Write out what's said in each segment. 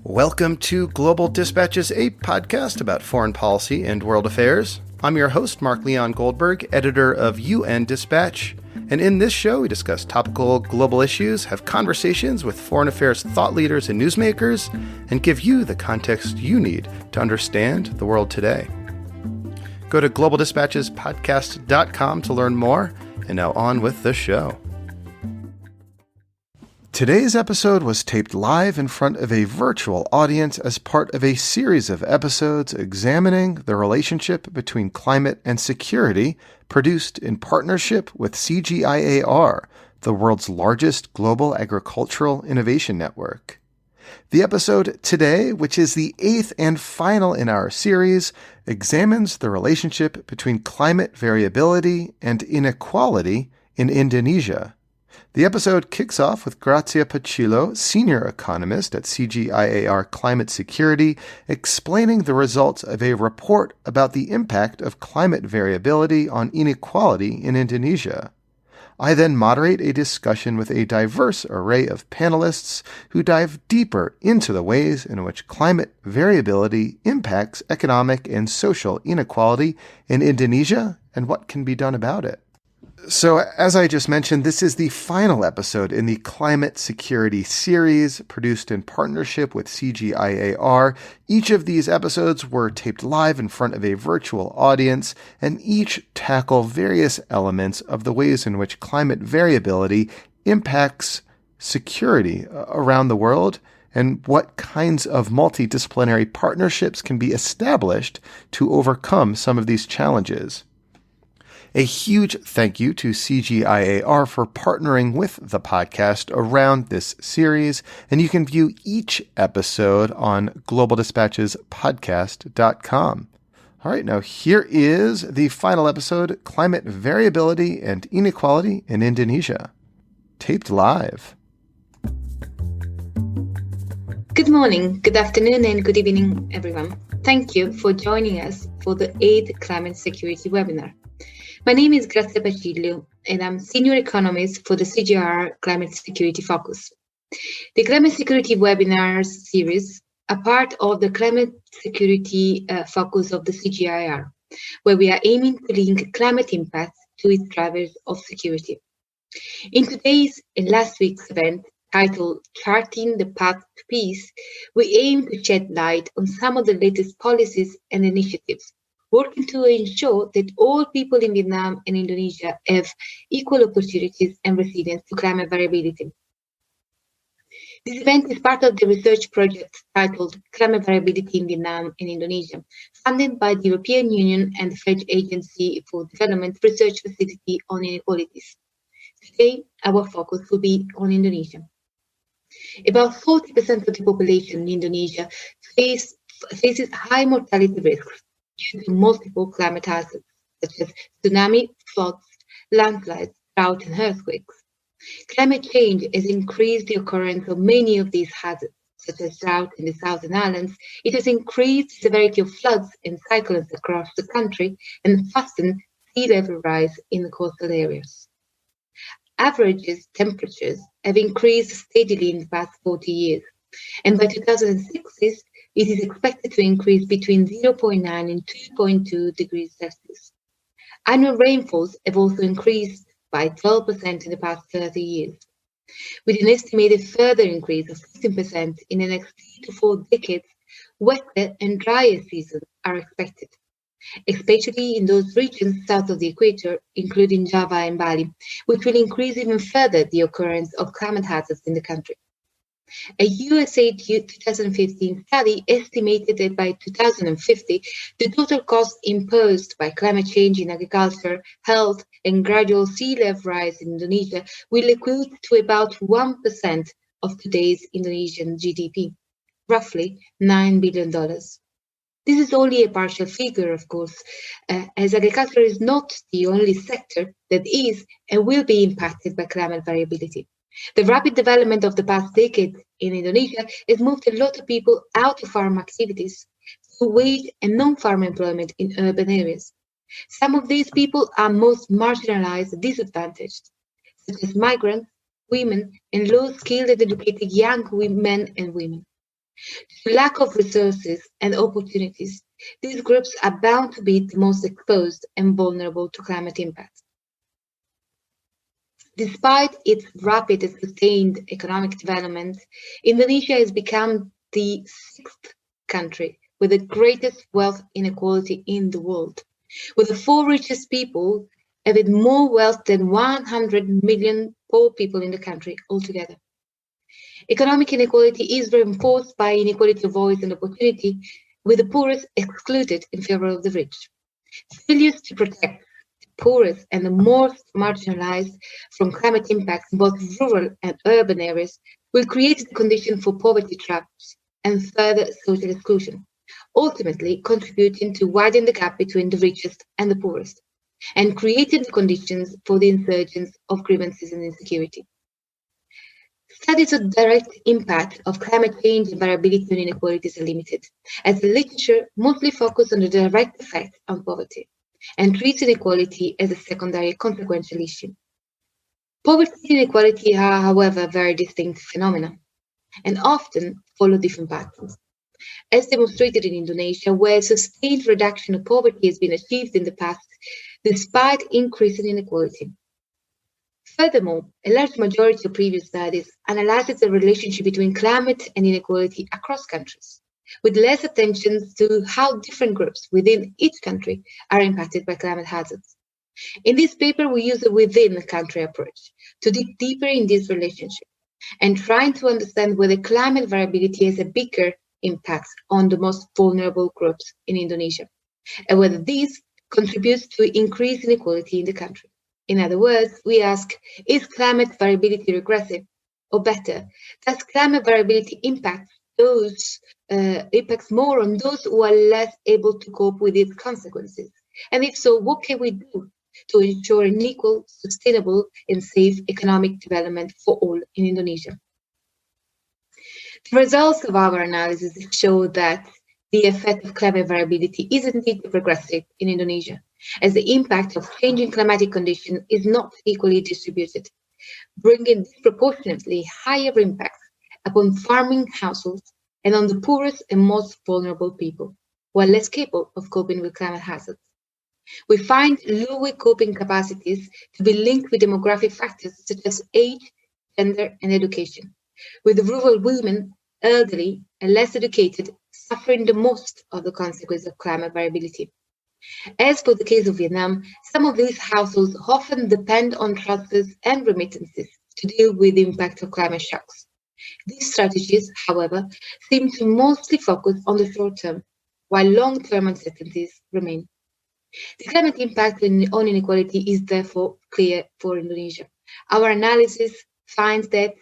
Welcome to Global Dispatches, a podcast about foreign policy and world affairs. I'm your host, Mark Leon Goldberg, editor of UN Dispatch. And in this show, we discuss topical global issues, have conversations with foreign affairs thought leaders and newsmakers, and give you the context you need to understand the world today. Go to globaldispatchespodcast.com to learn more. And now on with the show. Today's episode was taped live in front of a virtual audience as part of a series of episodes examining the relationship between climate and security, produced in partnership with CGIAR, the world's largest global agricultural innovation network. The episode today, which is the 8th and final in our series, examines the relationship between climate variability and inequality in Indonesia. The episode kicks off with Grazia Pacillo, senior economist at CGIAR Climate Security, explaining the results of a report about the impact of climate variability on inequality in Indonesia. I then moderate a discussion with a diverse array of panelists who dive deeper into the ways in which climate variability impacts economic and social inequality in Indonesia and what can be done about it. So, as I just mentioned, this is the final episode in the Climate Security series produced in partnership with CGIAR. Each of these episodes were taped live in front of a virtual audience, and each tackle various elements of the ways in which climate variability impacts security around the world and what kinds of multidisciplinary partnerships can be established to overcome some of these challenges. A huge thank you to CGIAR for partnering with the podcast around this series, and you can view each episode on globaldispatchespodcast.com. All right, now here is the final episode, Climate Variability and Inequality in Indonesia, taped live. Good morning, good afternoon, and good evening, everyone. Thank you for joining us for the 8th Climate Security webinar. My name is Grazia Pacillo, and I'm Senior Economist for the CGIAR Climate Security Focus. The Climate Security Webinars series are part of the Climate Security Focus of the CGIAR, where we are aiming to link climate impacts to its drivers of security. In today's and last week's event, titled Charting the Path to Peace, we aim to shed light on some of the latest policies and initiatives working to ensure that all people in Vietnam and Indonesia have equal opportunities and resilience to climate variability. This event is part of the research project titled Climate Variability in Vietnam and Indonesia, funded by the European Union and the French Agency for Development Research Facility on Inequalities. Today, our focus will be on Indonesia. About 40% of the population in Indonesia faces high mortality risks due to multiple climate hazards, such as tsunami, floods, landslides, drought, and earthquakes. Climate change has increased the occurrence of many of these hazards, such as drought in the Southern Islands. It has increased the severity of floods and cyclones across the country and fastened sea level rise in the coastal areas. Average temperatures have increased steadily in the past 40 years, and by 2060, it is expected to increase between 0.9 and 2.2 degrees Celsius. Annual rainfalls have also increased by 12% in the past 30 years, with an estimated further increase of 15% in the next 3 to 4 decades. Wetter and drier seasons are expected, especially in those regions south of the equator, including Java and Bali, which will increase even further the occurrence of climate hazards in the country. A USAID 2015 study estimated that by 2050, the total cost imposed by climate change in agriculture, health, and gradual sea level rise in Indonesia will equate to about 1% of today's Indonesian GDP, roughly $9 billion. This is only a partial figure, of course, as agriculture is not the only sector that is and will be impacted by climate variability. The rapid development of the past decade in Indonesia has moved a lot of people out of farm activities to wage and non-farm employment in urban areas. Some of these people are most marginalized and disadvantaged, such as migrants, women, and low-skilled and educated young men and women. Lack of resources and opportunities, these groups are bound to be the most exposed and vulnerable to climate impacts. Despite its rapid and sustained economic development, Indonesia has become the sixth country with the greatest wealth inequality in the world, with the four richest people having more wealth than 100 million poor people in the country altogether. Economic inequality is reinforced by inequality of voice and opportunity, with the poorest excluded in favor of the rich. Failures to protect the poorest and the most marginalized from climate impacts in both rural and urban areas will create the condition for poverty traps and further social exclusion, ultimately contributing to widen the gap between the richest and the poorest, and creating the conditions for the insurgence of grievances and insecurity. Studies of direct impact of climate change and variability and inequalities are limited, as the literature mostly focuses on the direct effect on poverty and treats inequality as a secondary consequential issue. Poverty and inequality are, however, very distinct phenomena and often follow different patterns. As demonstrated in Indonesia, where sustained reduction of poverty has been achieved in the past despite increasing inequality. Furthermore, a large majority of previous studies analyzed the relationship between climate and inequality across countries, with less attention to how different groups within each country are impacted by climate hazards. In this paper, we use a within-country approach to dig deeper in this relationship and trying to understand whether climate variability has a bigger impact on the most vulnerable groups in Indonesia, and whether this contributes to increased inequality in the country. In other words, we ask, is climate variability regressive? Or better, does climate variability impact impacts more on those who are less able to cope with its consequences? And if so, what can we do to ensure an equal, sustainable, and safe economic development for all in Indonesia? The results of our analysis show that the effect of climate variability is indeed regressive in Indonesia, as the impact of changing climatic conditions is not equally distributed, bringing disproportionately higher impacts upon farming households and on the poorest and most vulnerable people, who are less capable of coping with climate hazards. We find lower coping capacities to be linked with demographic factors such as age, gender, and education, with rural women, elderly, and less educated suffering the most of the consequences of climate variability. As for the case of Vietnam, some of these households often depend on transfers and remittances to deal with the impact of climate shocks. These strategies, however, seem to mostly focus on the short term, while long-term uncertainties remain. The climate impact on inequality is therefore clear for Indonesia. Our analysis finds that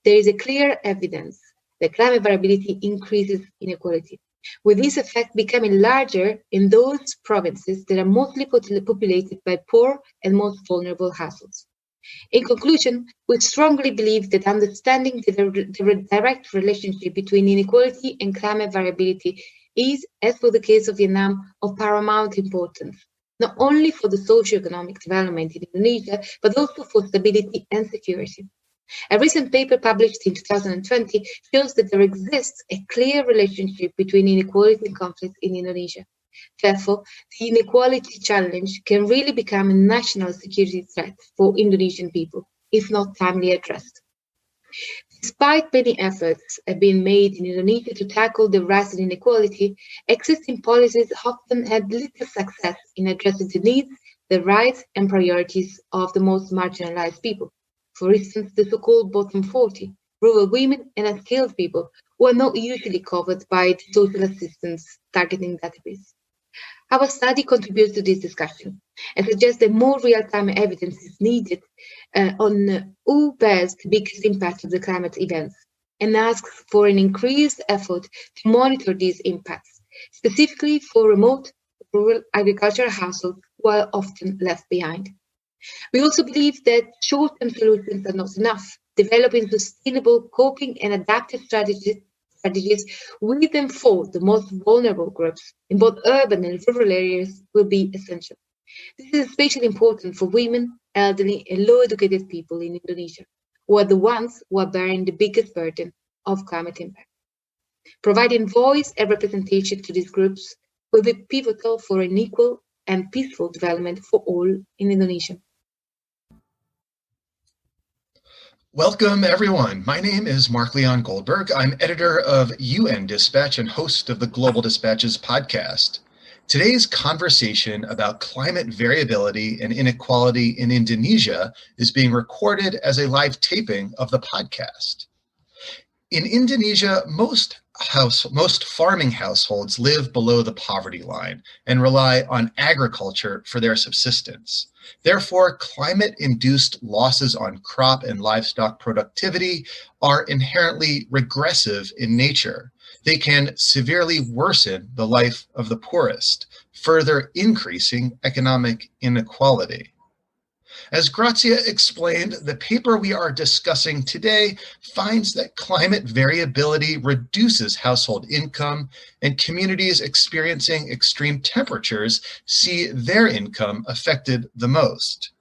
there is a clear evidence that climate variability increases inequality, with this effect becoming larger in those provinces that are mostly populated by poor and most vulnerable households. In conclusion, we strongly believe that understanding the direct relationship between inequality and climate variability is, as for the case of Vietnam, of paramount importance, not only for the socio-economic development in Indonesia, but also for stability and security. A recent paper published in 2020 shows that there exists a clear relationship between inequality and conflict in Indonesia. Therefore, the inequality challenge can really become a national security threat for Indonesian people, if not timely addressed. Despite many efforts have been made in Indonesia to tackle the rising inequality, existing policies often had little success in addressing the needs, the rights, and priorities of the most marginalized people. For instance, the so-called bottom 40, rural women and unskilled people, who are not usually covered by the social assistance targeting database. Our study contributes to this discussion and suggests that more real-time evidence is needed on who bears the biggest impact of the climate events, and asks for an increased effort to monitor these impacts, specifically for remote rural agricultural households who are often left behind. We also believe that short-term solutions are not enough. Developing sustainable coping and adaptive strategies with and for the most vulnerable groups in both urban and rural areas will be essential. This is especially important for women, elderly, and low-educated people in Indonesia, who are the ones who are bearing the biggest burden of climate impact. Providing voice and representation to these groups will be pivotal for an equal and peaceful development for all in Indonesia. Welcome, everyone. My name is Mark Leon Goldberg. I'm editor of UN Dispatch and host of the Global Dispatches podcast. Today's conversation about climate variability and inequality in Indonesia is being recorded as a live taping of the podcast. In Indonesia, most farming households live below the poverty line and rely on agriculture for their subsistence. Therefore, climate-induced losses on crop and livestock productivity are inherently regressive in nature. They can severely worsen the life of the poorest, further increasing economic inequality. As Grazia explained, the paper we are discussing today finds that climate variability reduces household income, and communities experiencing extreme temperatures see their income affected the most.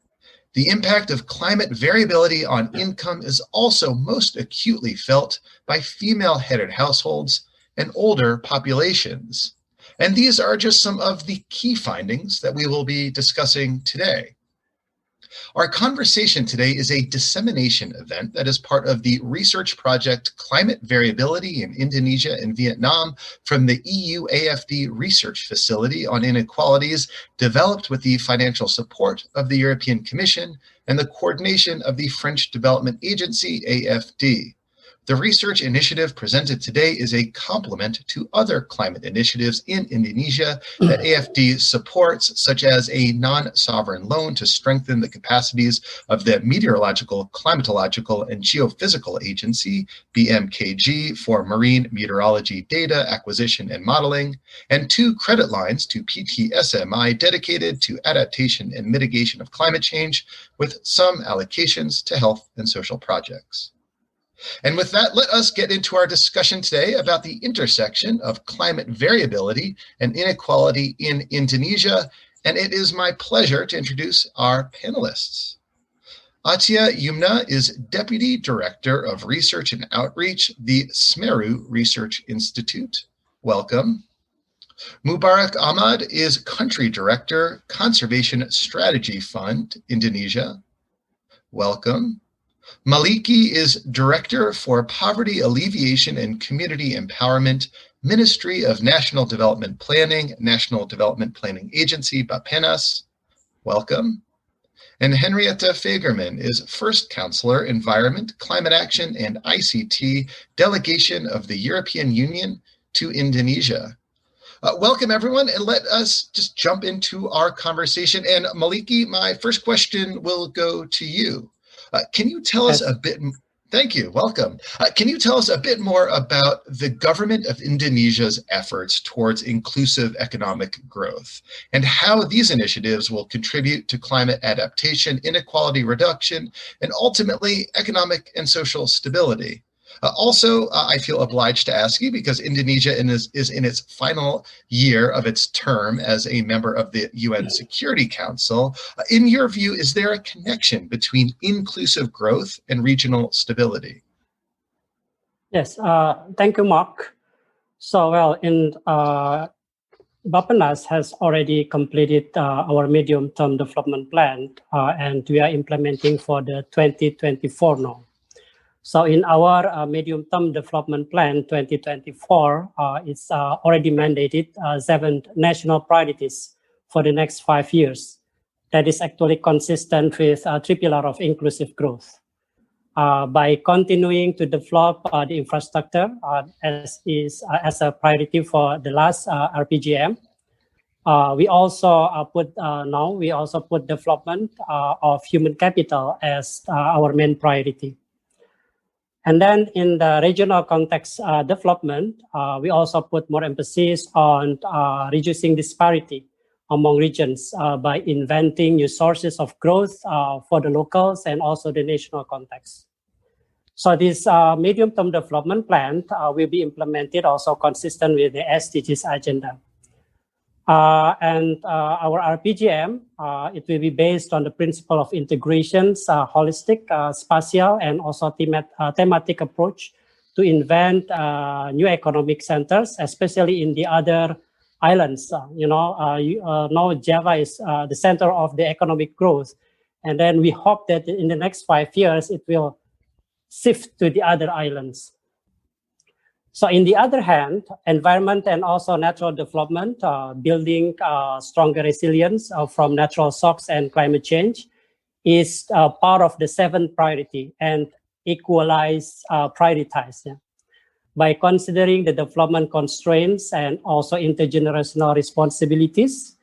The impact of climate variability on income is also most acutely felt by female-headed households and older populations. And these are just some of the key findings that we will be discussing today. Our conversation today is a dissemination event that is part of the research project Climate Variability in Indonesia and Vietnam from the EU AFD Research Facility on Inequalities, developed with the financial support of the European Commission and the coordination of the French Development Agency, AFD. The research initiative presented today is a complement to other climate initiatives in Indonesia that AFD supports, such as a non-sovereign loan to strengthen the capacities of the Meteorological, Climatological, and Geophysical Agency, BMKG, for marine meteorology data acquisition and modeling, and 2 credit lines to PTSMI dedicated to adaptation and mitigation of climate change, with some allocations to health and social projects. And with that, let us get into our discussion today about the intersection of climate variability and inequality in Indonesia. And it is my pleasure to introduce our panelists. Atia Yumna is Deputy Director of Research and Outreach, the Smeru Research Institute. Welcome. Mubarak Ahmad is Country Director, Conservation Strategy Fund, Indonesia. Welcome. Maliki is Director for Poverty Alleviation and Community Empowerment, Ministry of National Development Planning, National Development Planning Agency, BAPENAS. Welcome. And Henrietta Fagerman is First Counselor, Environment, Climate Action, and ICT, Delegation of the European Union to Indonesia. Welcome, everyone, and let us just jump into our conversation. And Maliki, my first question will go to you. Can you tell us a bit? Thank you. Welcome. Can you tell us a bit more about the government of Indonesia's efforts towards inclusive economic growth and how these initiatives will contribute to climate adaptation, inequality reduction, and ultimately economic and social stability? Also, I feel obliged to ask you, because Indonesia is in its final year of its term as a member of the UN Security Council. In your view, is there a connection between inclusive growth and regional stability? Yes, thank you, Mark. So, BAPENAS has already completed our medium-term development plan, and we are implementing for the 2024 now. So in our medium-term development plan 2024, it's already mandated 7 national priorities for the next 5 years. That is actually consistent with 3 pillars of inclusive growth. By continuing to develop the infrastructure as a priority for the last RPGM, we also put development of human capital as our main priority. And then in the regional context development, we also put more emphasis on reducing disparity among regions by inventing new sources of growth for the locals and also the national context. So this medium-term development plan will be implemented also consistent with the SDGs agenda. And our RPGM, it will be based on the principle of integrations, holistic, spatial, and also thematic approach to invent new economic centers, especially in the other islands. Now Java is the center of the economic growth. And then we hope that in the next 5 years, it will shift to the other islands. So in the other hand, environment and also natural development, building stronger resilience from natural shocks and climate change is part of the 7th priority and prioritize. Yeah. By considering the development constraints and also intergenerational responsibilities,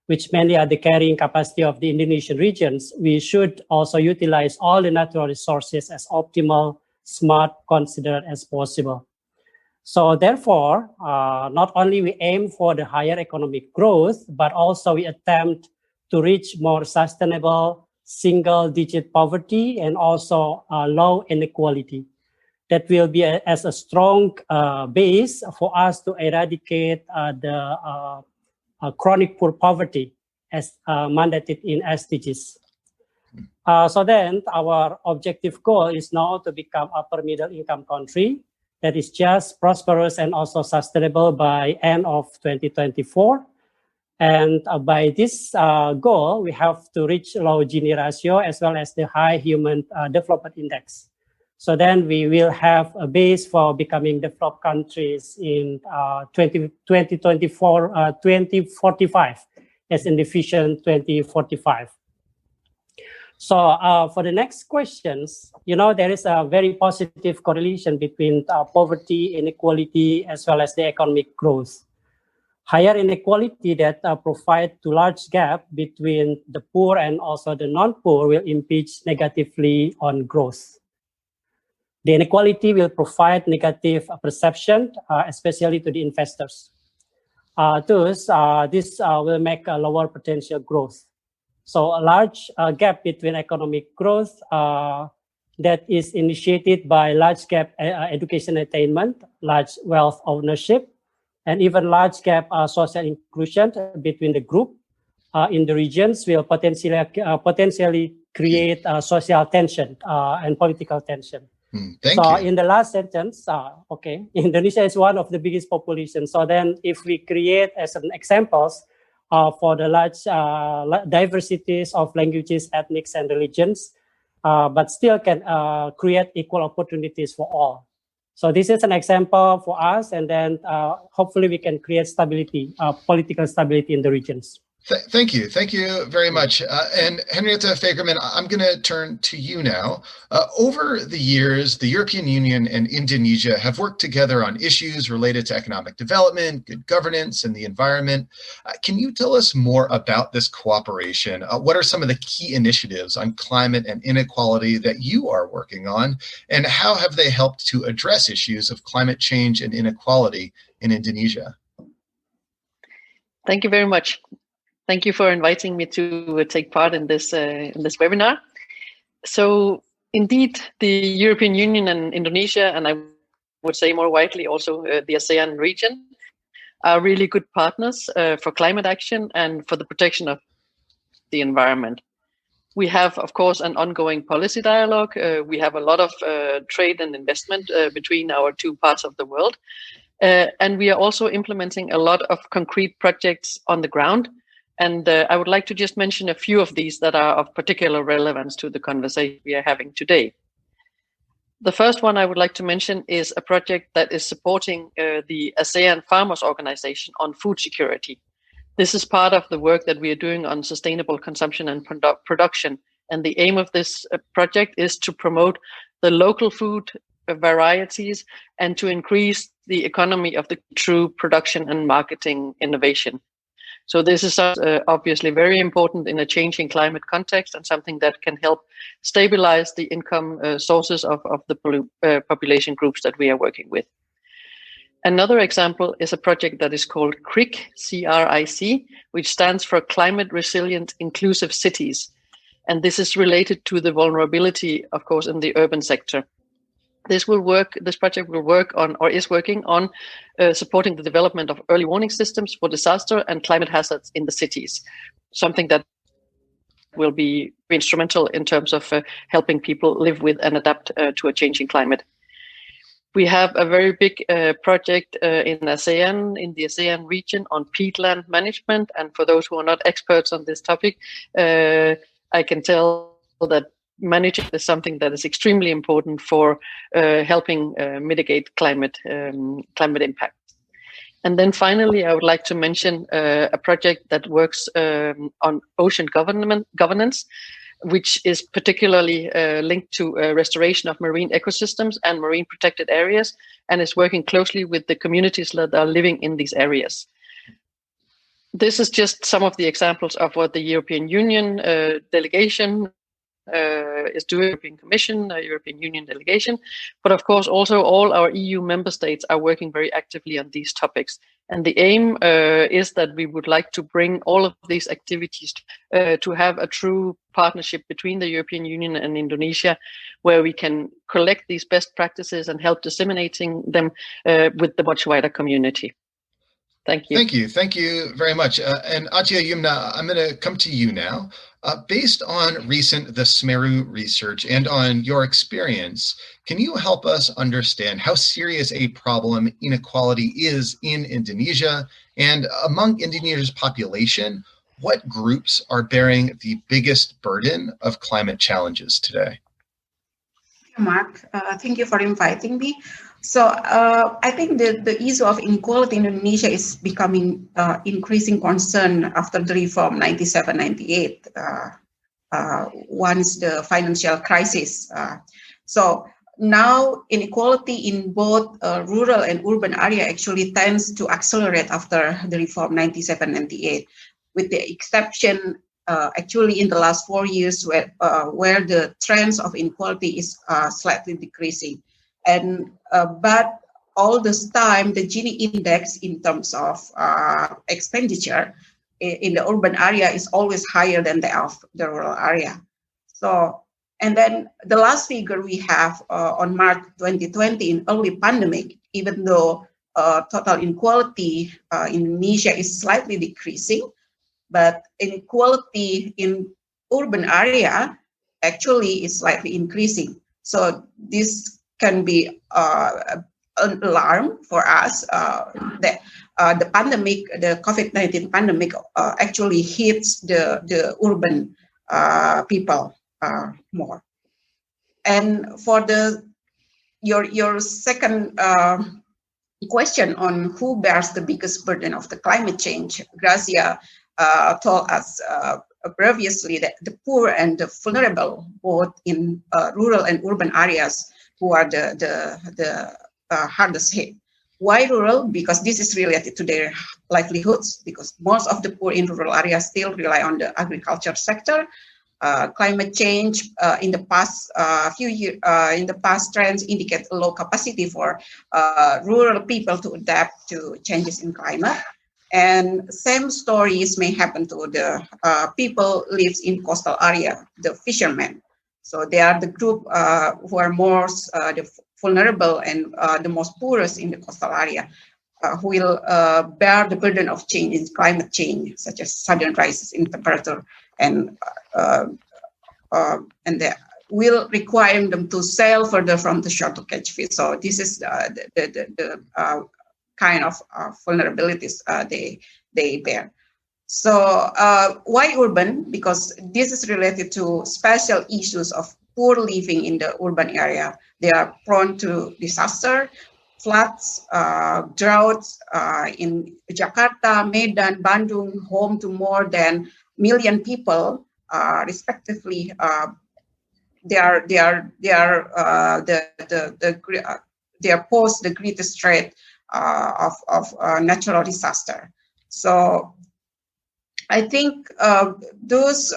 which mainly are the carrying capacity of the Indonesian regions, we should also utilize all the natural resources as optimal, smart, considered as possible. So therefore, not only we aim for the higher economic growth, but also we attempt to reach more sustainable single-digit poverty and also low inequality. That will be as a strong base for us to eradicate the chronic poor poverty as mandated in SDGs. So then our objective goal is now to become upper middle income country that is just, prosperous, and also sustainable by end of 2024. And by this goal, we have to reach low Gini ratio as well as the high human development index. So then we will have a base for becoming developed countries in 2045, as in the Vision 2045. So for the next questions, there is a very positive correlation between poverty, inequality, as well as the economic growth. Higher inequality that provide too large gap between the poor and also the non-poor will impinge negatively on growth. The inequality will provide negative perception, especially to the investors. Thus, this will make a lower potential growth. So a large gap between economic growth that is initiated by large gap education attainment, large wealth ownership, and even large gap social inclusion between the group in the regions will potentially create social tension and political tension. Thank you. In the last sentence, Indonesia is one of the biggest populations. So then if we create as an examples for the large diversities of languages, ethnics, and religions, but still can create equal opportunities for all. So this is an example for us, and then hopefully we can create stability, political stability in the regions. Thank you. Thank you very much. And Henrietta Fagerman, I'm going to turn to you now. Over the years, the European Union and Indonesia have worked together on issues related to economic development, good governance, and the environment. Can you tell us more about this cooperation? What are some of the key initiatives on climate and inequality that you are working on? And how have they helped to address issues of climate change and inequality in Indonesia? Thank you very much. Thank you for inviting me to take part in this webinar. So indeed, the European Union and Indonesia, and I would say more widely also the ASEAN region, are really good partners for climate action and for the protection of the environment. We have, of course, an ongoing policy dialogue. We have a lot of trade and investment between our two parts of the world. And we are also implementing a lot of concrete projects on the ground. And I would like to just mention a few of these that are of particular relevance to the conversation we are having today. The first one I would like to mention is a project that is supporting the ASEAN Farmers Organization on food security. This is part of the work that we are doing on sustainable consumption and production. And the aim of this project is to promote the local food varieties and to increase the economy of the true production and marketing innovation. So this is obviously very important in a changing climate context and something that can help stabilize the income sources of the population groups that we are working with. Another example is a project that is called CRIC, C-R-I-C, which stands for Climate Resilient Inclusive Cities. And this is related to the vulnerability, of course, in the urban sector. This project will work on, or is working on, supporting the development of early warning systems for disaster and climate hazards in the cities, something that will be instrumental in terms of helping people live with and adapt to a changing climate. We have a very big project in ASEAN, in the ASEAN region, on peatland management. And for those who are not experts on this topic, I can tell that management is something that is extremely important for helping mitigate climate impact. And then finally, I would like to mention a project that works on ocean governance, which is particularly linked to restoration of marine ecosystems and marine protected areas, and is working closely with the communities that are living in these areas. This is just some of the examples of what the European Union delegation is doing, European Commission, European Union delegation, but of course also all our EU member states are working very actively on these topics. And the aim is that we would like to bring all of these activities to have a true partnership between the European Union and Indonesia, where we can collect these best practices and help disseminating them with the much wider community. Thank you. Thank you. Thank you very much. And Atya Yumna, I'm going to come to you now. Based on recent the SMERU research and on your experience, can you help us understand how serious a problem inequality is in Indonesia? And among Indonesia's population, what groups are bearing the biggest burden of climate challenges today? Mark, thank you for inviting me. So I think the issue of inequality in Indonesia is becoming increasing concern after the reform 97-98, once the financial crisis. So now inequality in both rural and urban area actually tends to accelerate after the reform 97-98, with the exception actually in the last 4 years where the trends of inequality is slightly decreasing. And but all this time, the Gini index in terms of expenditure in the urban area is always higher than the of the rural area. So, and then the last figure we have on March 2020 in early pandemic, even though total inequality in Indonesia is slightly decreasing, but inequality in urban area actually is slightly increasing. So this can be an alarm for us that the pandemic, the COVID-19 pandemic, actually hits the urban people more. And for your second question on who bears the biggest burden of the climate change, Grazia told us previously that the poor and the vulnerable, both in rural and urban areas, who are the hardest hit. Why rural? Because this is related to their livelihoods, because most of the poor in rural areas still rely on the agriculture sector. Climate change in the past few years, in the past trends indicate a low capacity for rural people to adapt to changes in climate. And same stories may happen to the people lives in coastal area, the fishermen. So they are the group who are most the vulnerable and the most poorest in the coastal area, who will bear the burden of change in climate change, such as sudden rises in temperature, and they will require them to sail further from the shore to catch fish. So this is the kind of vulnerabilities they bear. So why urban? Because this is related to special issues of poor living in the urban area. They are prone to disaster, floods, droughts in Jakarta, Medan, Bandung, home to more than 1 million people, respectively. They are posed the greatest threat of natural disaster. So I think those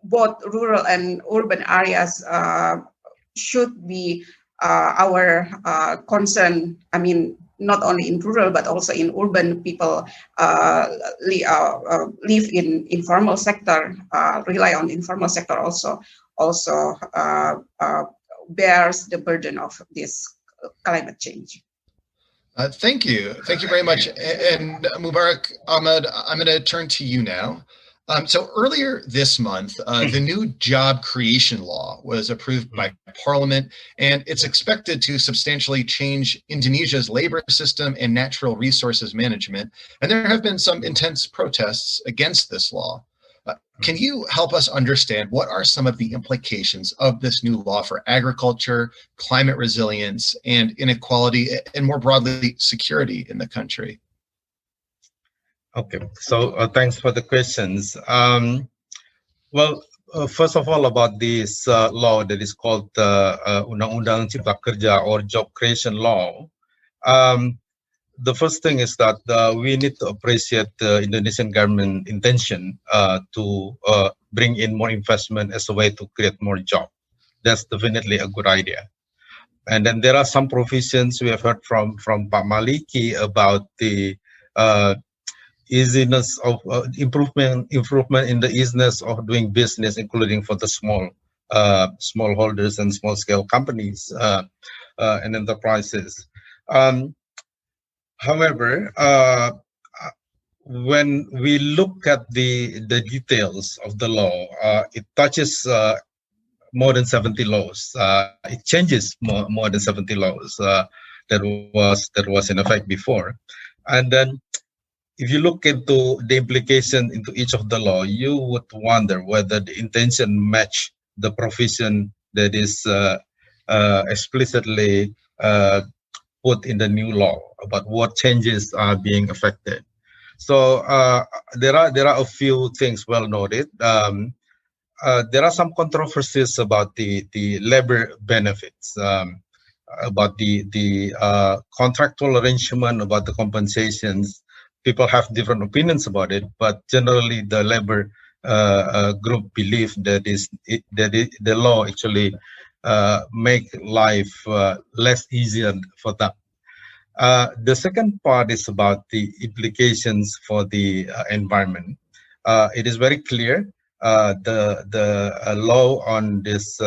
both rural and urban areas should be our concern. I mean, not only in rural but also in urban, people live in informal sector, rely on informal sector also bears the burden of this climate change. Thank you very much. And Mubarak Ahmed, I'm going to turn to you now. So earlier this month, the new job creation law was approved by Parliament, and it's expected to substantially change Indonesia's labor system and natural resources management. And there have been some intense protests against this law. Can you help us understand what are some of the implications of this new law for agriculture, climate resilience, and inequality, and more broadly, security in the country? Okay, so thanks for the questions. First of all, about this law that is called Undang-Undang Cipta Kerja or Job Creation Law. The first thing is that we need to appreciate the Indonesian government intention to bring in more investment as a way to create more jobs. That's definitely a good idea. And then there are some provisions we have heard from Pak Maliki about the easiness of improvement in the easiness of doing business, including for the smallholders and small scale companies and enterprises. However, when we look at the details of the law, it touches more than 70 laws. It changes more than 70 laws that was in effect before, and then if you look into the implication into each of the law, you would wonder whether the intention match the provision that is explicitly put in the new law about what changes are being affected. So there are a few things well noted. There are some controversies about the labor benefits, about the contractual arrangement, about the compensations. People have different opinions about it, but generally the labor group believe that the law actually make life less easier for them. The second part is about the implications for the environment. It is very clear the law on this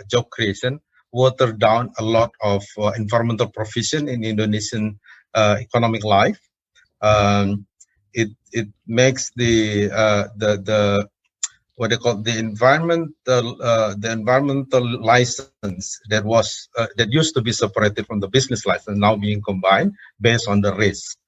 job creation watered down a lot of environmental provision in Indonesian economic life. It makes the what they call the environmental license that used to be separated from the business license now being combined based on the risk,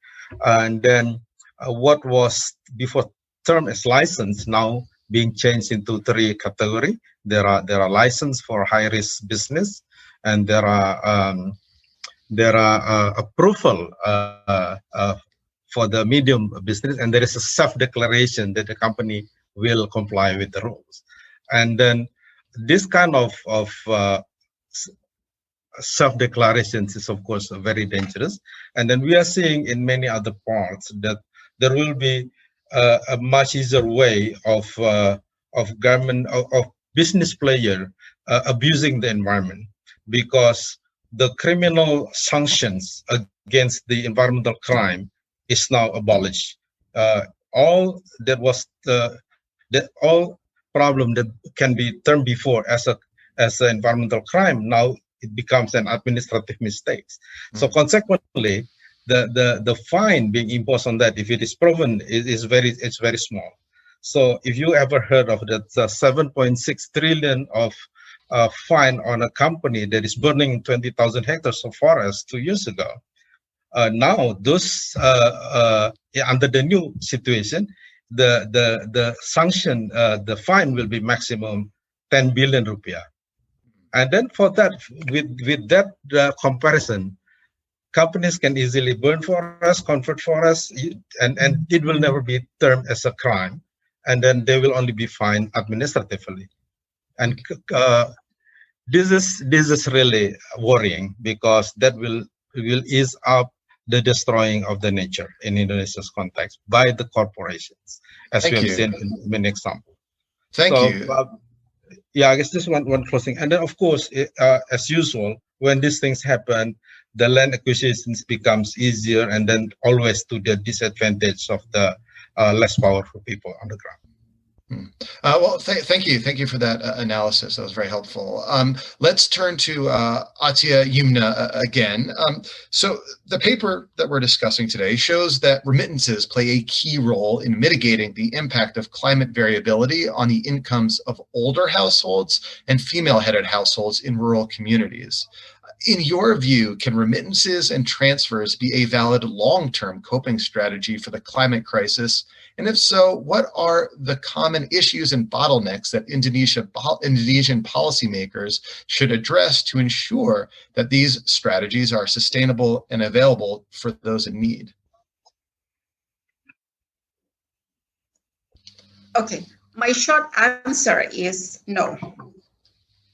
and then what was before termed as license now being changed into three categories. There are license for high risk business, and there are approval for the medium business, and there is a self-declaration that the company will comply with the rules. And then this kind of self-declarations is of course very dangerous. And then we are seeing in many other parts that there will be a much easier way of government of business player abusing the environment, because the criminal sanctions against the environmental crime is now abolished. All problem that can be termed before as an environmental crime, now it becomes an administrative mistake. So consequently, the fine being imposed on that, if it is proven, it's very small. So if you ever heard of that 7.6 trillion of fine on a company that is burning 20,000 hectares of forest 2 years ago, now those under the new situation, the sanction, the fine will be maximum 10 billion rupiah. And then for that, with that comparison, companies can easily burn forests, convert forests, and it will never be termed as a crime, and then they will only be fined administratively. And this is really worrying, because that will ease up the destroying of the nature in Indonesia's context by the corporations, as we have seen in many examples. Thank you. Yeah, I guess this one closing. And then, of course, as usual, when these things happen, the land acquisitions becomes easier, and then always to the disadvantage of the less powerful people on the ground. Well, thank you for that analysis. That was very helpful. Let's turn to Atia Yumna again. So the paper that we're discussing today shows that remittances play a key role in mitigating the impact of climate variability on the incomes of older households and female-headed households in rural communities. In your view, can remittances and transfers be a valid long-term coping strategy for the climate crisis? And if so, what are the common issues and bottlenecks that Indonesian policymakers should address to ensure that these strategies are sustainable and available for those in need? Okay, my short answer is no.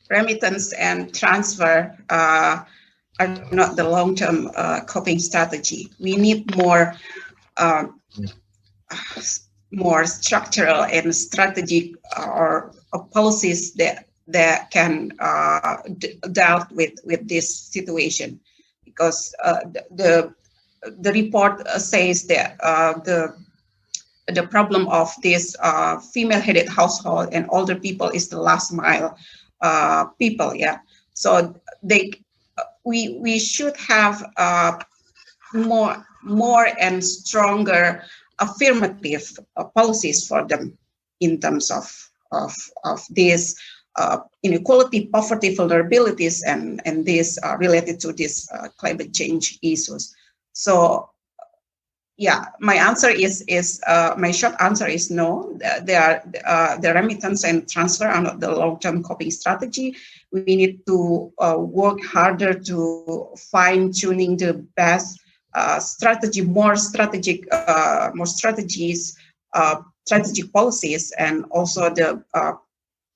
Remittance and transfer are not the long-term coping strategy. We need more structural and strategic or policies that can deal with this situation, because the report says that the problem of this female-headed household and older people is the last mile people. Yeah, so we should have more and stronger affirmative policies for them in terms of this inequality, poverty, vulnerabilities, and this related to this climate change issues. So yeah, my answer is my short answer is no. The remittance and transfer are not the long-term coping strategy. We need to work harder to fine-tuning the best strategy, more strategic policies, and also the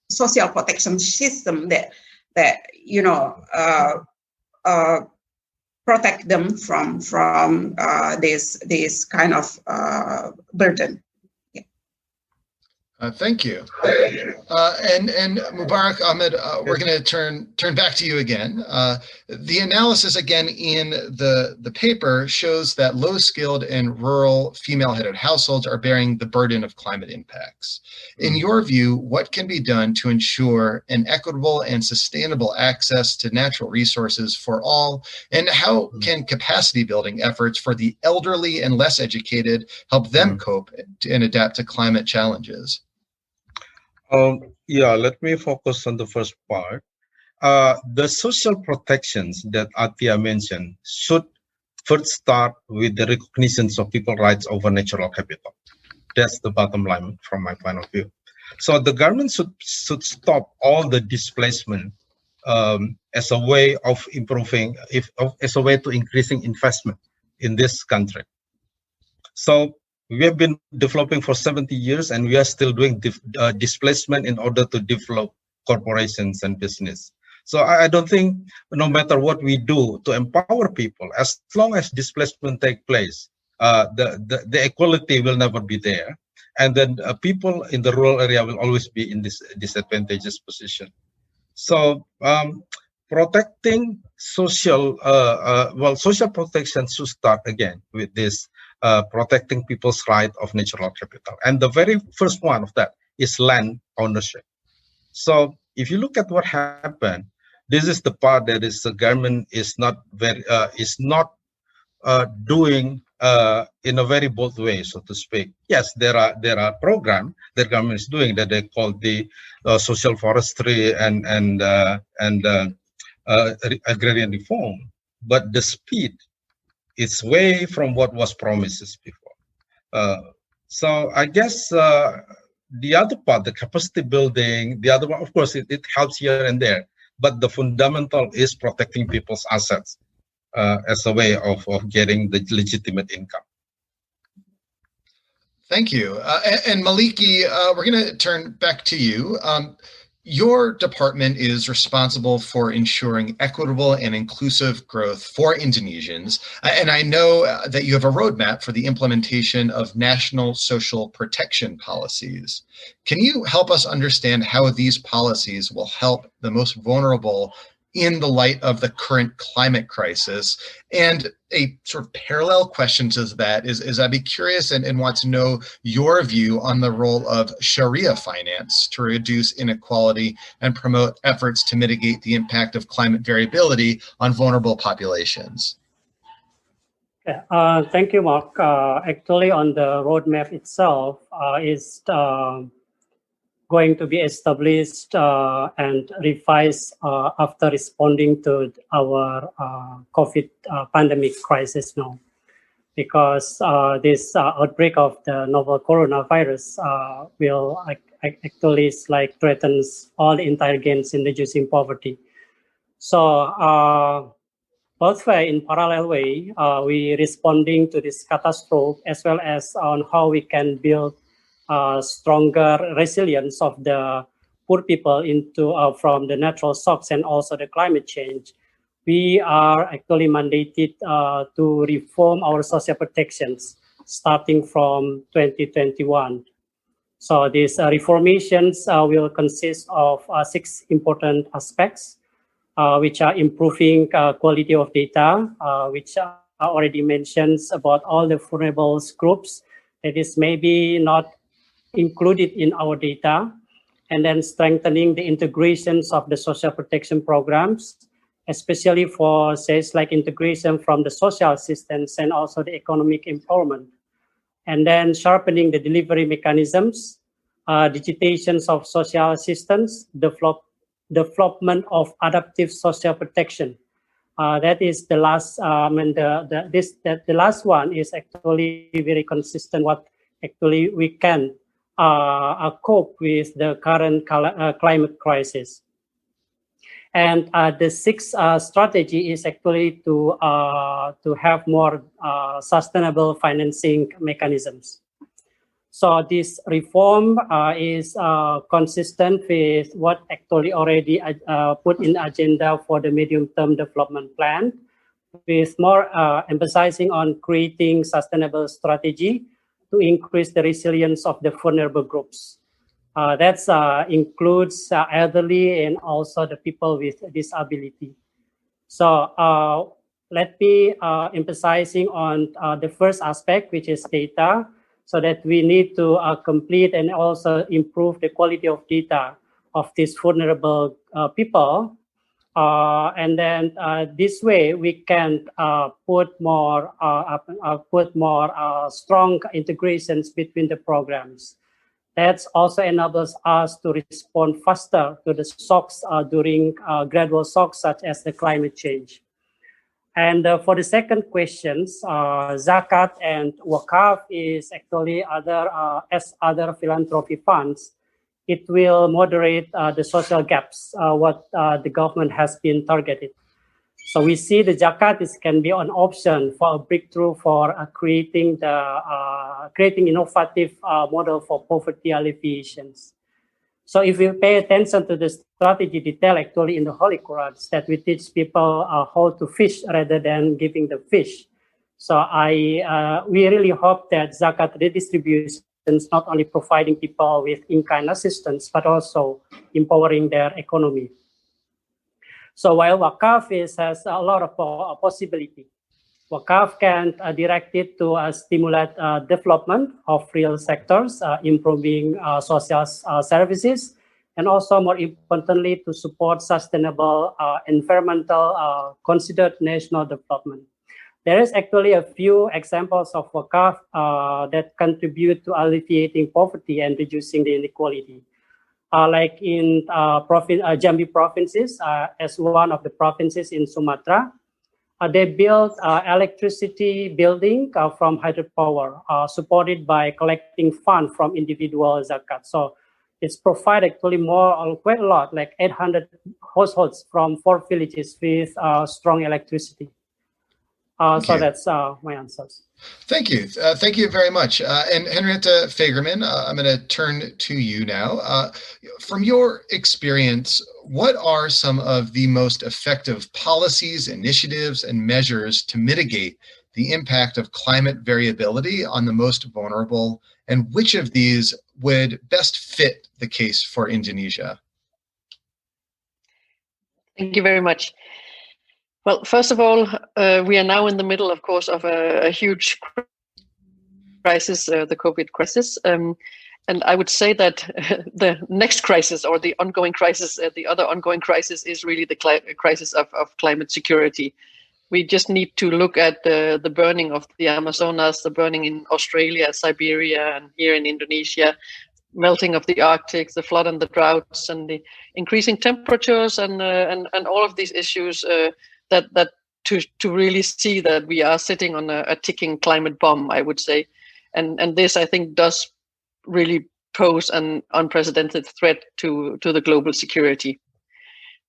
social protection system that protect them from this kind of burden. Thank you. And Mubarak Ahmed, we're going to turn back to you again. The analysis again in the paper shows that low-skilled and rural female-headed households are bearing the burden of climate impacts. In your view, what can be done to ensure an equitable and sustainable access to natural resources for all? And how can capacity building efforts for the elderly and less educated help them cope and adapt to climate challenges? Yeah, let me focus on the first part. The social protections that Atia mentioned should first start with the recognition of people's rights over natural capital. That's the bottom line from my point of view. So the government should stop all the displacement as a way of improving, as a way to increasing investment in this country. So we have been developing for 70 years, and we are still doing displacement in order to develop corporations and business. So I don't think, no matter what we do to empower people, as long as displacement take place, the equality will never be there, and then people in the rural area will always be in this disadvantageous position. So protecting social protection should start again with this protecting people's right of natural capital. And the very first one of that is land ownership. So if you look at what happened, this is the part that is the government is not doing in a very bold way, so to speak. Yes, there are programs that government is doing that they call the social forestry and agrarian reform, but the speed is way from what was promised before. So I guess the other part, the capacity building, the other one, of course, it helps here and there, but the fundamental is protecting people's assets as a way of getting the legitimate income. Thank you. And Maliki, we're going to turn back to you. Your department is responsible for ensuring equitable and inclusive growth for Indonesians. And I know that you have a roadmap for the implementation of national social protection policies. Can you help us understand how these policies will help the most vulnerable in the light of the current climate crisis? And a sort of parallel question to that is I'd be curious and want to know your view on the role of Sharia finance to reduce inequality and promote efforts to mitigate the impact of climate variability on vulnerable populations. Thank you, Mark. Actually, on the roadmap itself is going to be established and revised after responding to our COVID pandemic crisis now. Because this outbreak of the novel coronavirus will actually threatens all the entire gains in reducing poverty. So both way, in parallel way, we responding to this catastrophe as well as on how we can build stronger resilience of the poor people into from the natural shocks and also the climate change. We are actually mandated to reform our social protections starting from 2021. So these reformations will consist of 6 important aspects, which are improving quality of data, which I already mentioned about all the vulnerable groups that is maybe not included in our data, and then strengthening the integrations of the social protection programs, especially for, like integration from the social assistance and also the economic empowerment. And then sharpening the delivery mechanisms, digitations of social assistance, development of adaptive social protection. That is the last, the last one is actually very consistent what actually we can cope with the current climate crisis. And the 6th strategy is actually to have more sustainable financing mechanisms. So this reform is consistent with what actually already put in the agenda for the medium-term development plan, with more emphasizing on creating sustainable strategy to increase the resilience of the vulnerable groups. That includes elderly and also the people with disability. So let me emphasizing on the first aspect, which is data, so that we need to complete and also improve the quality of data of these vulnerable people. And then this way we can put more strong integrations between the programs. That also enables us to respond faster to the shocks during gradual shocks such as the climate change. And for the second questions, Zakat and Wakaf is actually other philanthropy funds. It will moderate the social gaps, what the government has been targeted. So we see the Zakat can be an option for a breakthrough for creating innovative model for poverty alleviations. So if we pay attention to the strategy detail actually in the Holy Quran, that we teach people how to fish rather than giving the fish. So we really hope that Zakat redistribution is not only providing people with in-kind assistance, but also empowering their economy. So while Wakaf has a lot of possibility, Wakaf can direct it to stimulate development of real sectors, improving social services, and also more importantly to support sustainable environmental considered national development. There is actually a few examples of Wakaf that contribute to alleviating poverty and reducing the inequality. Like in Jambi provinces, as one of the provinces in Sumatra, they built electricity building from hydropower, supported by collecting funds from individual zakat. So it's provide actually quite a lot, like 800 households from 4 villages with strong electricity. So that's my answers. Thank you. Thank you very much. And Henrietta Fagerman, I'm going to turn to you now. From your experience, what are some of the most effective policies, initiatives, and measures to mitigate the impact of climate variability on the most vulnerable, and which of these would best fit the case for Indonesia? Thank you very much. Well, first of all, we are now in the middle, of course, of a huge crisis, the COVID crisis. And I would say that the next crisis, or the ongoing crisis, the other ongoing crisis, is really the crisis of climate security. We just need to look at the burning of the Amazonas, the burning in Australia, Siberia, and here in Indonesia, melting of the Arctic, the flood and the droughts, and the increasing temperatures, and all of these issues that to really see that we are sitting on a ticking climate bomb, I would say, and this, I think, does really pose an unprecedented threat to the global security.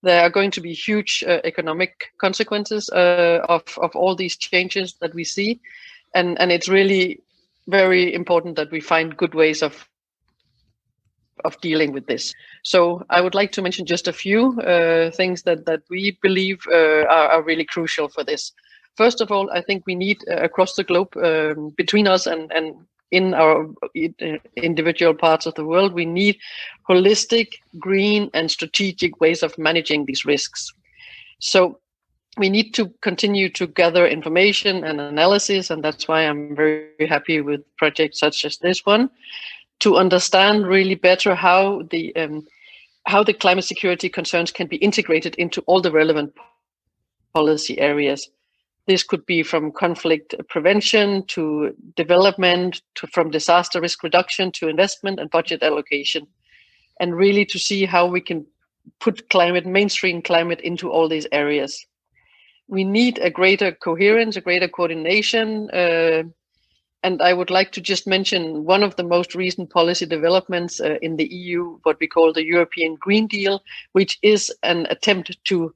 There are going to be huge economic consequences of all these changes that we see, and it's really very important that we find good ways of dealing with this. So I would like to mention just a few things that we believe are really crucial for this. First of all, I think we need across the globe, between us and in our individual parts of the world, we need holistic, green, and strategic ways of managing these risks. So we need to continue to gather information and analysis, and that's why I'm very happy with projects such as this one, to understand really better how the climate security concerns can be integrated into all the relevant policy areas. This could be from conflict prevention to development, from disaster risk reduction to investment and budget allocation, and really to see how we can put mainstream climate into all these areas. We need a greater coherence, a greater coordination, and I would like to just mention one of the most recent policy developments in the EU, what we call the European Green Deal, which is an attempt to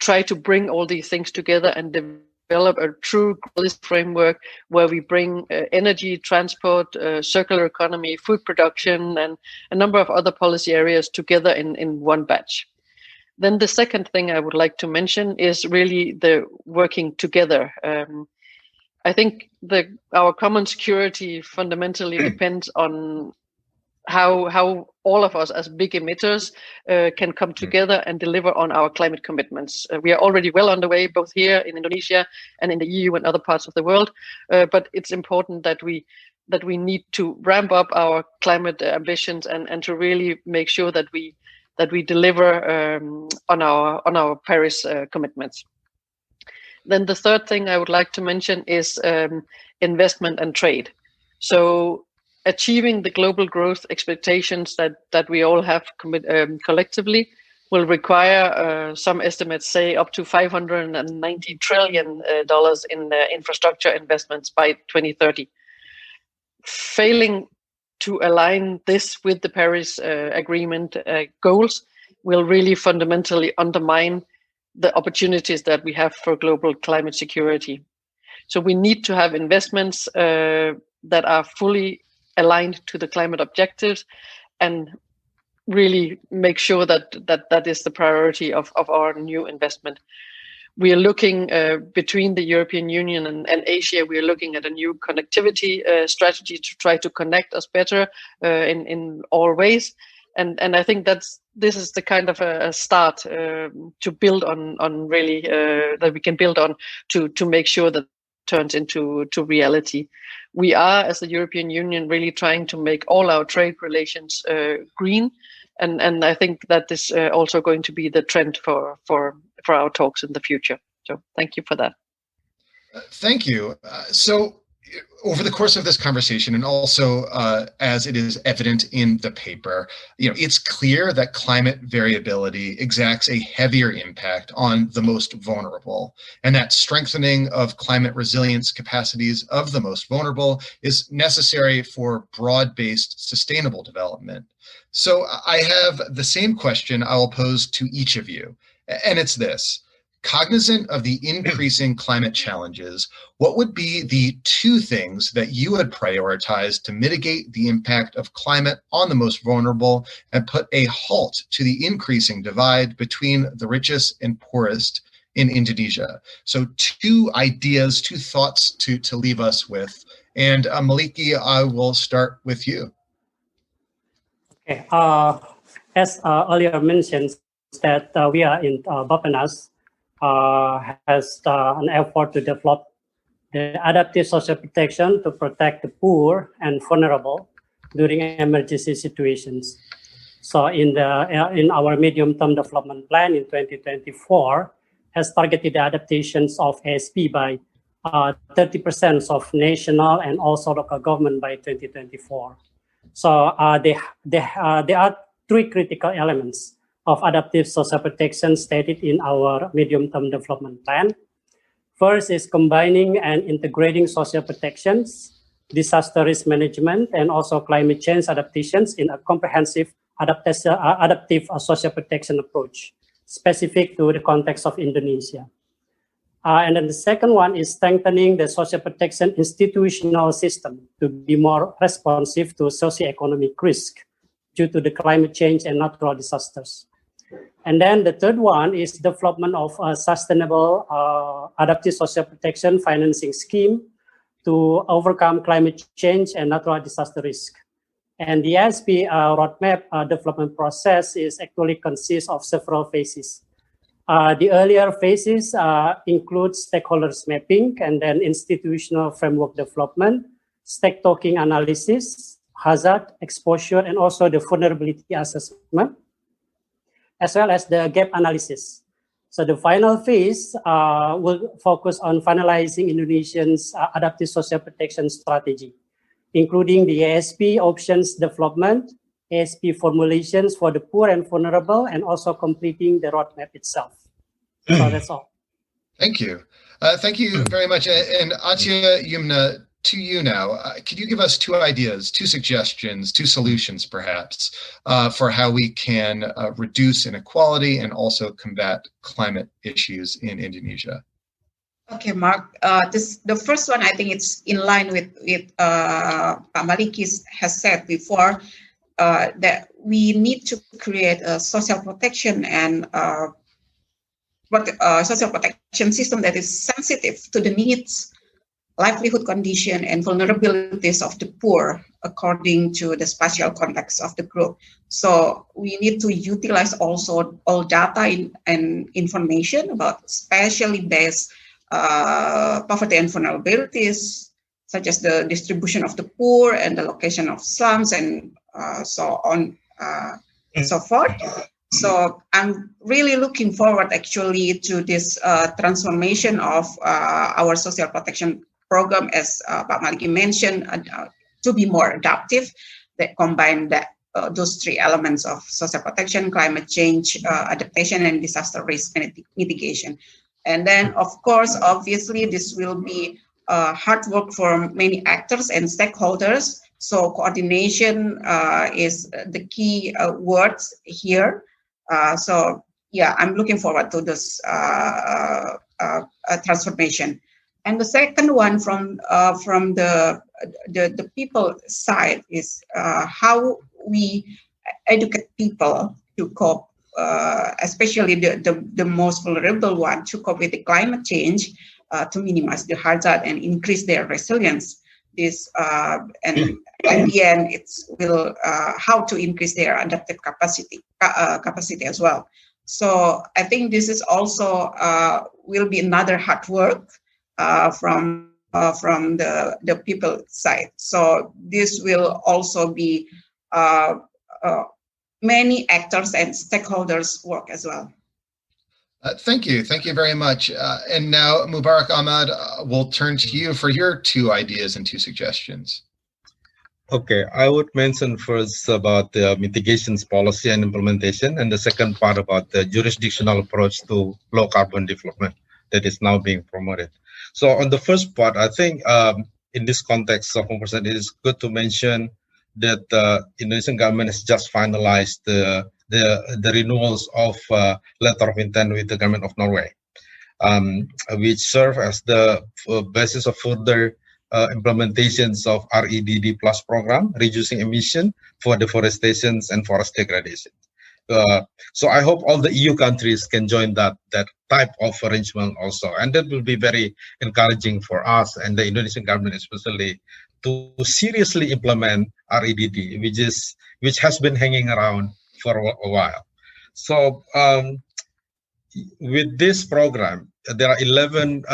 try to bring all these things together and develop a true policy framework where we bring energy, transport, circular economy, food production, and a number of other policy areas together in one batch. Then the second thing I would like to mention is really the working together. I think our common security fundamentally depends on how all of us as big emitters can come together and deliver on our climate commitments. We are already well underway, both here in Indonesia and in the EU and other parts of the world. But it's important that we need to ramp up our climate ambitions and to really make sure that we deliver on our Paris commitments. Then the third thing I would like to mention is investment and trade. So achieving the global growth expectations that we all have collectively will require, some estimates say, up to $590 trillion in infrastructure investments by 2030. Failing to align this with the Paris Agreement goals will really fundamentally undermine the opportunities that we have for global climate security. So we need to have investments that are fully aligned to the climate objectives and really make sure that is the priority of our new investment. We are looking between the European Union and Asia, we are looking at a new connectivity strategy to try to connect us better in all ways. And I think this is the kind of a start to build on really, that we can build on to make sure that turns into reality. We are, as the European Union, really trying to make all our trade relations green, and I think that is also going to be the trend for our talks in the future. So thank you for that. Thank you. So over the course of this conversation, and also as it is evident in the paper, it's clear that climate variability exacts a heavier impact on the most vulnerable, and that strengthening of climate resilience capacities of the most vulnerable is necessary for broad-based sustainable development. So I have the same question I will pose to each of you, and it's this. Cognizant of the increasing climate challenges, what would be the two things that you would prioritize to mitigate the impact of climate on the most vulnerable and put a halt to the increasing divide between the richest and poorest in Indonesia? So two ideas, two thoughts to leave us with. And Maliki, I will start with you. Okay. As earlier mentioned, that we are in Bappenas has an effort to develop the adaptive social protection to protect the poor and vulnerable during emergency situations. So in our medium-term development plan in 2024 has targeted the adaptations of ASP by 30% of national and also local government by 2024. So there are three critical elements of adaptive social protection stated in our medium-term development plan. First is combining and integrating social protections, disaster risk management, and also climate change adaptations in a comprehensive adaptive social protection approach, specific to the context of Indonesia. And then the second one is strengthening the social protection institutional system to be more responsive to socioeconomic risk due to the climate change and natural disasters. And then the third one is development of a sustainable adaptive social protection financing scheme to overcome climate change and natural disaster risk. And the ASP roadmap development process is actually consists of several phases. The earlier phases include stakeholders mapping and then institutional framework development, stake talking analysis, hazard, exposure, and also the vulnerability assessment, as well as the gap analysis. So the final phase will focus on finalizing Indonesia's adaptive social protection strategy, including the ASP options development, ASP formulations for the poor and vulnerable, and also completing the roadmap itself. So that's all. Thank you. Thank you very much. And Atya Yumna, to you now. Could you give us two ideas, two suggestions, two solutions perhaps, for how we can reduce inequality and also combat climate issues in Indonesia? Okay, Mark. The first one, I think it's in line with Pak Maliki has said before, that we need to create a social protection and social protection system that is sensitive to the needs, livelihood condition, and vulnerabilities of the poor according to the spatial context of the group. So we need to utilize also all data and information about spatially based poverty and vulnerabilities, such as the distribution of the poor and the location of slums and so on and so forth. So I'm really looking forward actually to this transformation of our social protection program, as Pak Maliki mentioned, to be more adaptive, that combine those three elements of social protection, climate change, adaptation, and disaster risk mitigation. And then, of course, obviously, this will be hard work for many actors and stakeholders. So coordination is the key words here. So yeah, I'm looking forward to this transformation. And the second one from the people side is how we educate people to cope, especially the most vulnerable one, to cope with the climate change, to minimize the hazard and increase their resilience. This and at the end, it's will how to increase their adaptive capacity as well. So I think this is also will be another hard work from the people side. So this will also be many actors and stakeholders work as well. Thank you very much. And now, Mubarak Ahmad, we'll turn to you for your two ideas and two suggestions. Okay, I would mention first about the mitigations policy and implementation, and the second part about the jurisdictional approach to low carbon development that is now being promoted. So on the first part, I think in this context of 1%, it is good to mention that the Indonesian government has just finalized the renewals of letter of intent with the government of Norway, which serve as the basis of further implementations of REDD Plus program, reducing emission for deforestation and forest degradation. So I hope all the EU countries can join that type of arrangement also, and that will be very encouraging for us and the Indonesian government especially to seriously implement REDD, which has been hanging around for a while. So with this program, there are 11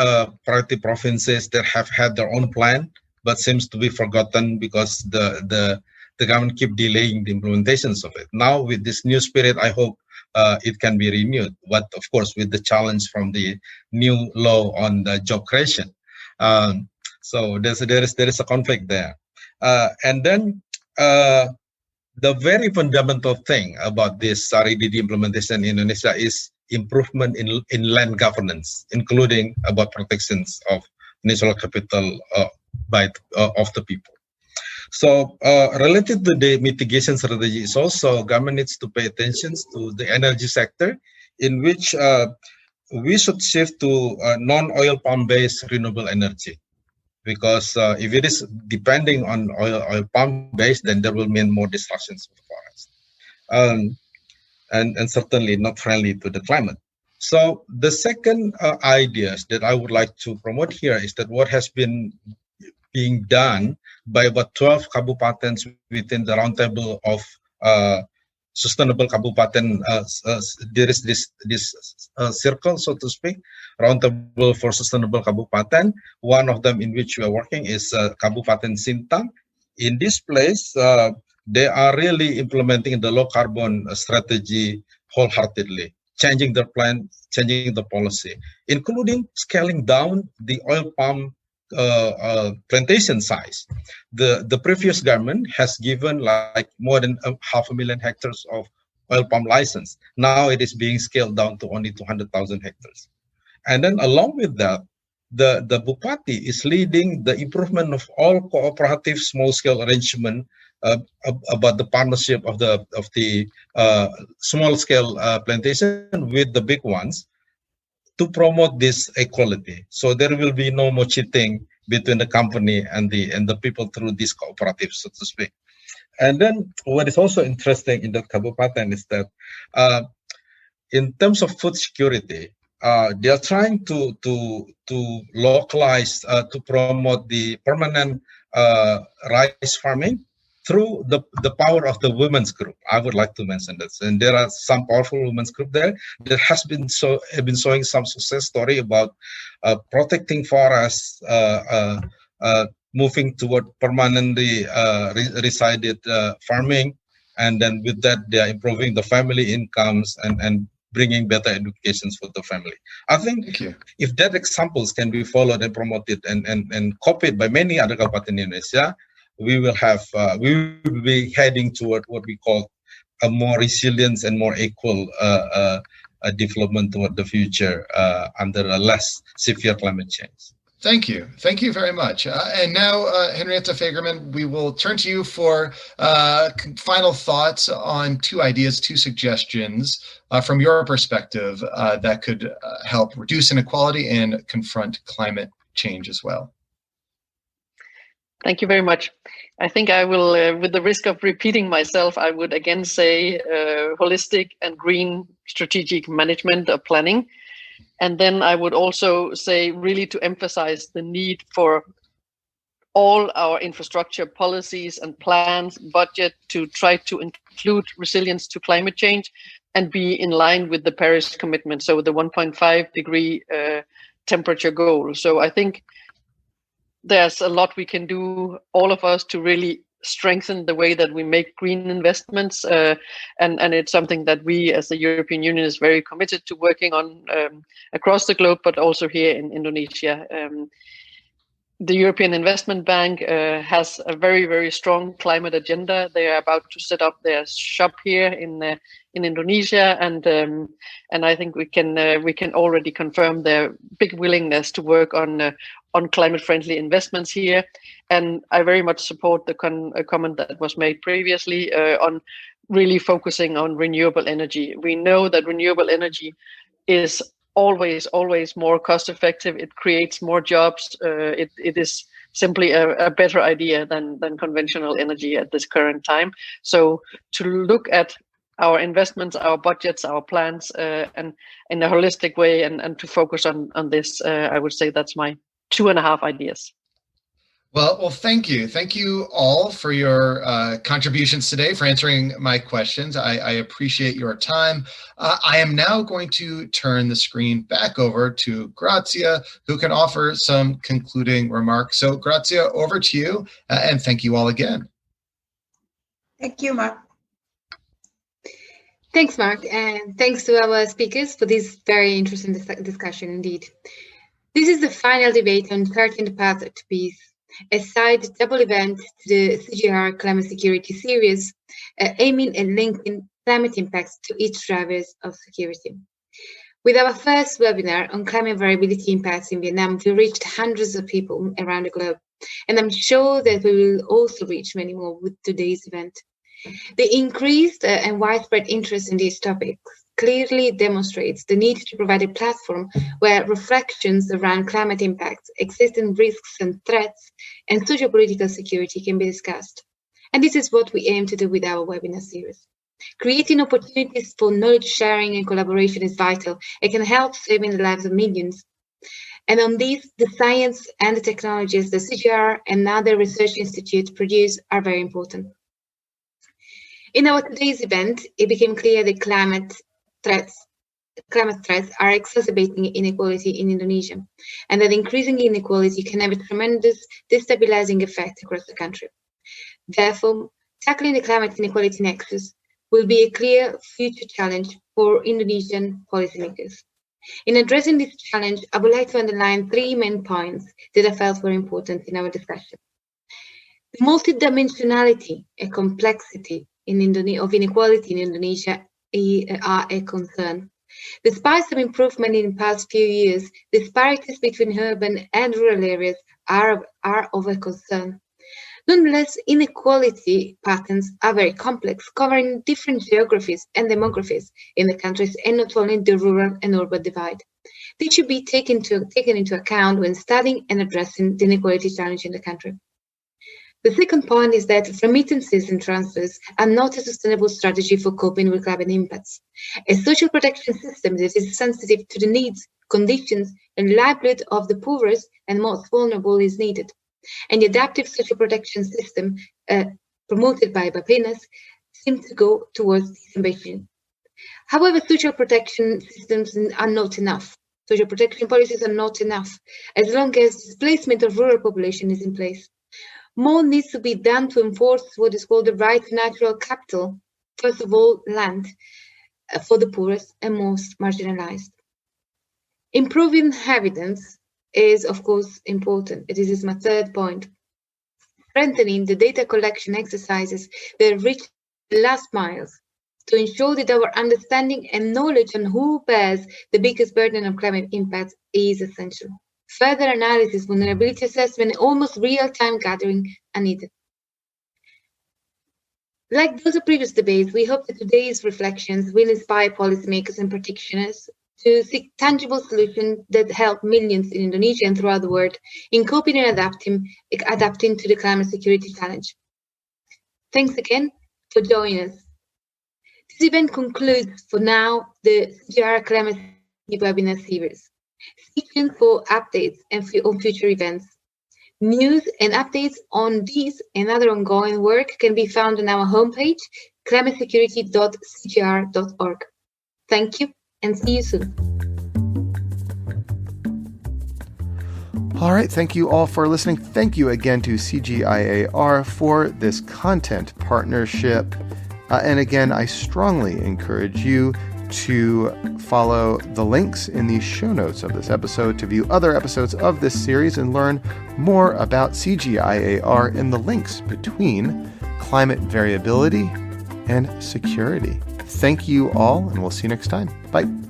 priority provinces that have had their own plan, but seems to be forgotten because the government keep delaying the implementations of it. Now with this new spirit, I hope it can be renewed, but of course with the challenge from the new law on the job creation. So there is a conflict there, and then the very fundamental thing about this REDD implementation in Indonesia is improvement in land governance, including about protections of natural capital of the people. So related to the mitigation strategy is also government needs to pay attention to the energy sector, in which we should shift to non-oil palm-based renewable energy. Because if it is depending on oil palm based, then there will mean more destructions of the forest, and certainly not friendly to the climate. So the second ideas that I would like to promote here is that what has been being done by about 12 kabupatens within the roundtable of sustainable kabupaten. There is this circle, so to speak, roundtable for sustainable kabupaten. One of them in which we are working is Kabupaten Sintang. In this place, they are really implementing the low carbon strategy wholeheartedly, changing their plan, changing the policy, including scaling down the oil palm plantation size. The previous government has given like more than 500,000 hectares of oil palm license. Now it is being scaled down to only 200,000 hectares. And then along with that, the Bupati is leading the improvement of all cooperative small-scale arrangement about the partnership of the small-scale plantation with the big ones, to promote this equality. So there will be no more cheating between the company and the people through these cooperatives, so to speak. And then what is also interesting in the Kabupaten is that in terms of food security, they are trying to localize, to promote the permanent rice farming through the power of the women's group. I would like to mention this, and there are some powerful women's group there that has been showing some success story about protecting forests, moving toward permanently resided farming, and then with that they are improving the family incomes and bringing better educations for the family. I think if that examples can be followed and promoted and copied by many other kabupaten in Indonesia, we will be heading toward what we call a more resilient and more equal development toward the future under a less severe climate change. Thank you. Thank you very much. And now, Henrietta Fagerman, we will turn to you for final thoughts on two ideas, two suggestions from your perspective that could help reduce inequality and confront climate change as well. Thank you very much. I think I will, with the risk of repeating myself, I would again say holistic and green strategic management of planning. And then I would also say really to emphasize the need for all our infrastructure policies and plans, budget to try to include resilience to climate change and be in line with the Paris commitment, so the 1.5 degree temperature goal. So I think there's a lot we can do, all of us, to really strengthen the way that we make green investments, and it's something that we as the European Union is very committed to working on across the globe, but also here in Indonesia. The European Investment Bank has a very, very strong climate agenda. They are about to set up their shop here in Indonesia, and I think we can already confirm their big willingness to work on climate-friendly investments here. And I very much support the comment that was made previously on really focusing on renewable energy. We know that renewable energy is always more cost effective. It creates more jobs. It is simply a better idea than conventional energy at this current time. So to look at our investments, our budgets, our plans, and in a holistic way, and to focus on this, I would say that's my 2.5 ideas. Well, thank you. Thank you all for your contributions today, for answering my questions. I appreciate your time. I am now going to turn the screen back over to Grazia, who can offer some concluding remarks. So, Grazia, over to you, and thank you all again. Thank you, Mark. Thanks, Mark, and thanks to our speakers for this very interesting discussion indeed. This is the final debate on charting the path to peace, a side double event to the CGIAR Climate Security series, aiming at linking climate impacts to each drivers of security. With our first webinar on climate variability impacts in Vietnam, we reached hundreds of people around the globe, and I'm sure that we will also reach many more with today's event. The increased and widespread interest in these topics clearly demonstrates the need to provide a platform where reflections around climate impacts, existing risks and threats, and sociopolitical security can be discussed. And this is what we aim to do with our webinar series. Creating opportunities for knowledge sharing and collaboration is vital. It can help saving the lives of millions. And on these, the science and the technologies that CGIAR and other research institutes produce are very important. In our today's event, it became clear that climate threats are exacerbating inequality in Indonesia, and that increasing inequality can have a tremendous destabilizing effect across the country. Therefore, tackling the climate inequality nexus will be a clear future challenge for Indonesian policymakers. In addressing this challenge, I would like to underline three main points that I felt were important in our discussion. The multidimensionality and complexity of inequality in Indonesia are a concern. Despite some improvement in the past few years, disparities between urban and rural areas are of a concern. Nonetheless, inequality patterns are very complex, covering different geographies and demographies in the countries, and not only the rural and urban divide. They should be taken into account when studying and addressing the inequality challenge in the country. The second point is that remittances and transfers are not a sustainable strategy for coping with climate impacts. A social protection system that is sensitive to the needs, conditions, and livelihood of the poorest and most vulnerable is needed. And the adaptive social protection system promoted by panelists seems to go towards this ambition. However, social protection systems are not enough. Social protection policies are not enough as long as displacement of rural population is in place. More needs to be done to enforce what is called the right to natural capital, first of all, land, for the poorest and most marginalized. Improving evidence is, of course, important. This is my third point. Strengthening the data collection exercises that reach the last miles to ensure that our understanding and knowledge on who bears the biggest burden of climate impacts is essential. Further analysis, vulnerability assessment, and almost real-time gathering are needed. Like those of previous debates, we hope that today's reflections will inspire policymakers and practitioners to seek tangible solutions that help millions in Indonesia and throughout the world in coping and adapting to the climate security challenge. Thanks again for joining us. This event concludes, for now, the CGIAR Climate Security webinar series. Stay tuned for updates on future events. News and updates on these and other ongoing work can be found on our homepage, climatesecurity.cgr.org. Thank you and see you soon. All right, thank you all for listening. Thank you again to CGIAR for this content partnership. And again, I strongly encourage you to follow the links in the show notes of this episode to view other episodes of this series and learn more about CGIAR in the links between climate variability and security. Thank you all, and we'll see you next time. Bye.